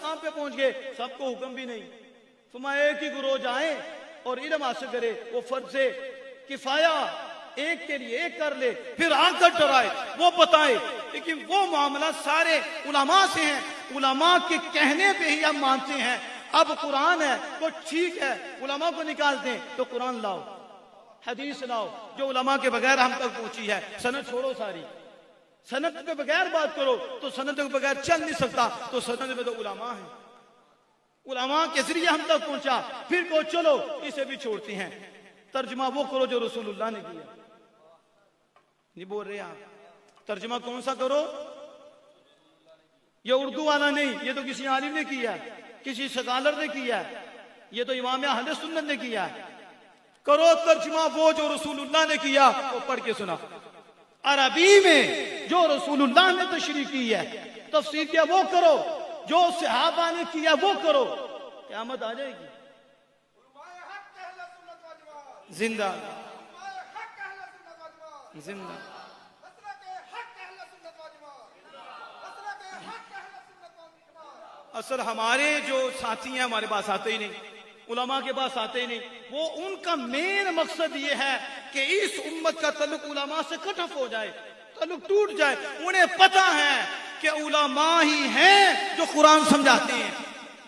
मकाम पे पहुंच गए, सबको हुक्म भी नहीं। फरमाया एक ही गुरोह जाए और इल्म हासिल करे, वो फर्ज से किफाया एक के लिए एक कर ले, फिर आकर डराए, वो बताए। लेकिन वो मामला सारे उलमा से है, उलमा के कहने पे ही हम मानते हैं। अब कुरान है तो ठीक है, उलमा को निकालते हैं तो कुरान लाओ, हदीस लाओ जो उलमा के बगैर हम तक पहुंची है। सनद छोड़ो, सारी सनद के बगैर बात करो तो सनद के बगैर चल नहीं सकता, तो सनद में तो उलमा है, उलमा के जरिए हम तक पहुंचा। फिर को चलो इसे भी छोड़ते हैं, तर्जमा वो करो जो रसूलुल्लाह ने किया। नहीं बोल रहे आप, तर्जमा कौन सा करो? ये उर्दू वाला नहीं, ये तो किसी आलिम ने किया, किसी स्कॉलर ने किया, ये तो इमाम अहले सुन्नत ने किया। करो तर्जमा वो जो रसूलुल्लाह ने किया, वो पढ़ के सुना। अरबी में जो रसूलुल्लाह ने तशरीह की है, तफसीर किया, वो करो। जो सहाबा ने किया वो करो, क़यामत आ जाएगी। जिंदा जिंदा असल हमारे जो साथी हैं हमारे पास आते ही नहीं, उलमा के पास आते ही नहीं। वो उनका मेन मकसद ये है कि इस उम्मत का तल्लुक उलमा से कट ऑफ हो जाए, तल्लुक टूट जाए। उन्हें पता है कि उलमा ही हैं जो कुरान समझाते हैं,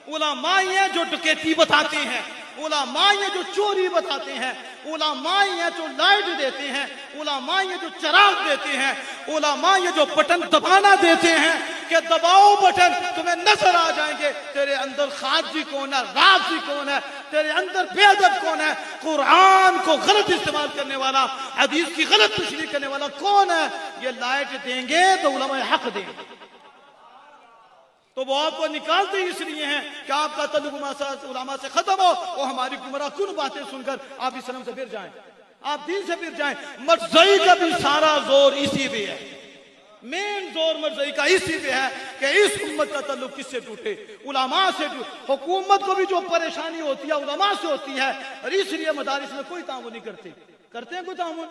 उलमा ही हैं जो डकैती बताते हैं, उलमा ही हैं जो चोरी बताते हैं, उलमा ही हैं जो लाइट देते हैं, उलमा ही हैं जो चराग देते हैं, उलमा ही हैं जो बटन दबाना देते हैं कि दबाओ बटन तुम्हें नजर आ जाएंगे तेरे अंदर खारजी कौन है, राजी कौन है, तेरे अंदर बेअदब कौन है, कुरान को गलत इस्तेमाल करने वाला, हदीस की गलत तशरीह करने वाला कौन है। ये लाइट देंगे तो उलमा हक देंगे, तो वो आपको निकालते ही इसलिए हैं कि आपका तल्लुक उलमा से खत्म हो, और हमारी गुमराह कुन बातें सुनकर आप इस्लाम से फिर जाएं, आप दीन से फिर जाएं। मर्ज़ई का भी सारा जोर इसी पे है, मेन जोर मर्ज़ई का इसी पे है कि इस उम्मत का तल्लुक किससे टूटे, उलमा से टूटे। हुकूमत को भी जो परेशानी होती है उलमा से होती है, और इसलिए मदारिस में कोई तामुन नहीं करते। करते हैं कोई तामुन?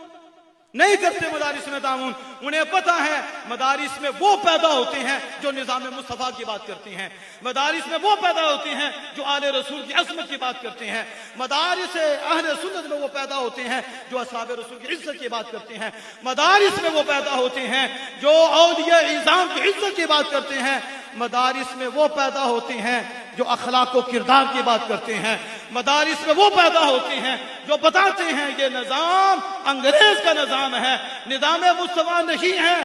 नहीं करते मदारिस में तामुन। उन्हें पता है मदारिस में वो पैदा होते हैं जो निज़ाम मुस्तफ़ा की बात करते हैं, मदारिस में वो पैदा होते हैं जो आले रसूल की अज़मत की बात करते हैं, मदारिस अहले सुन्नत में वो पैदा होते हैं जो असहाब रसूल की इज्जत की बात करते हैं, मदारिस में वो पैदा होते हैं जो औलिया इज़ाम की इज्जत की बात करते हैं, मदारिस में वो पैदा होते हैं जो अखलाक व किरदार की बात करते हैं, मदारिस में वो पैदा होते हैं जो बताते हैं ये निज़ाम अंग्रेज का निज़ाम है, निज़ाम मुस्तफ़ा नहीं है।